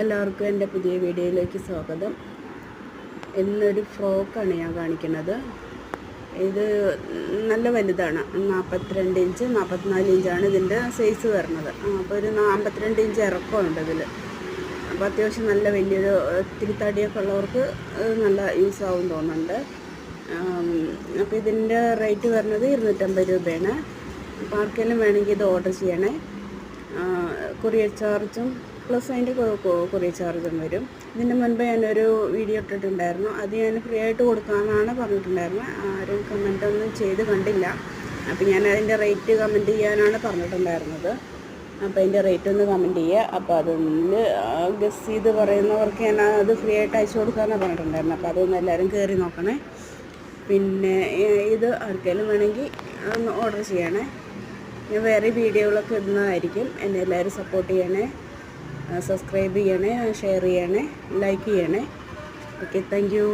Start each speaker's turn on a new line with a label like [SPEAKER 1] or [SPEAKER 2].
[SPEAKER 1] എല്ലാവർക്കും എൻ്റെ പുതിയ വീഡിയോയിലേക്ക് സ്വാഗതം. ഇന്നൊരു ഫ്രോക്കാണ് ഞാൻ കാണിക്കുന്നത്. ഇത് നല്ല വലുതാണ്. 42 ഇഞ്ച് 44 ഇഞ്ചാണ് ഇതിൻ്റെ സൈസ് വരുന്നത്. അപ്പോൾ ഒരു 52 ഇഞ്ച് ഇറക്കമുണ്ട് ഇതിൽ. അപ്പോൾ അത്യാവശ്യം നല്ല വലിയൊരു ഇത്തിരി തടിയൊക്കെ ഉള്ളവർക്ക് നല്ല യൂസ് ആവും തോന്നുന്നുണ്ട്. അപ്പോൾ ഇതിൻ്റെ റേറ്റ് വരുന്നത് 250 രൂപയാണ്. അപ്പോൾ ആർക്കെങ്കിലും വേണമെങ്കിൽ ഇത് ഓർഡർ ചെയ്യണേ. കൊറിയർ ചാർജും പ്ലസ് അതിൻ്റെ കൊറിയർ ചാർജും വരും. ഇതിൻ്റെ മുൻപ് ഞാനൊരു വീഡിയോ ഇട്ടിട്ടുണ്ടായിരുന്നു. അത് ഞാൻ ഫ്രീ ആയിട്ട് കൊടുക്കാമെന്നാണ് പറഞ്ഞിട്ടുണ്ടായിരുന്നത്. ആരും കമൻറ്റൊന്നും ചെയ്ത് കണ്ടില്ല. അപ്പോൾ ഞാൻ അതിൻ്റെ റേറ്റ് കമൻറ്റ് ചെയ്യാനാണ് പറഞ്ഞിട്ടുണ്ടായിരുന്നത്. അപ്പോൾ അതിൻ്റെ റേറ്റ് ഒന്ന് കമൻറ്റ് ചെയ്യുക. അപ്പോൾ അതിൽ ഗസ് ചെയ്ത് പറയുന്നവർക്ക് ഞാൻ അത് ഫ്രീ ആയിട്ട് അയച്ചു കൊടുക്കാമെന്നാണ് പറഞ്ഞിട്ടുണ്ടായിരുന്നത്. അപ്പോൾ അതൊന്ന് എല്ലാവരും കയറി നോക്കണേ. പിന്നെ ഇത് ആർക്കെങ്കിലും വേണമെങ്കിൽ ഒന്ന് ഓർഡർ ചെയ്യണേ. ഞാൻ വേറെ വീഡിയോകളൊക്കെ ഇടുന്നതായിരിക്കും. എന്നെ എല്ലാവരും സപ്പോർട്ട് ചെയ്യണേ, സബ്സ്ക്രൈബ് ചെയ്യണേ, ഷെയർ ചെയ്യണേ, ലൈക്ക് ചെയ്യണേ. Okay, thank you.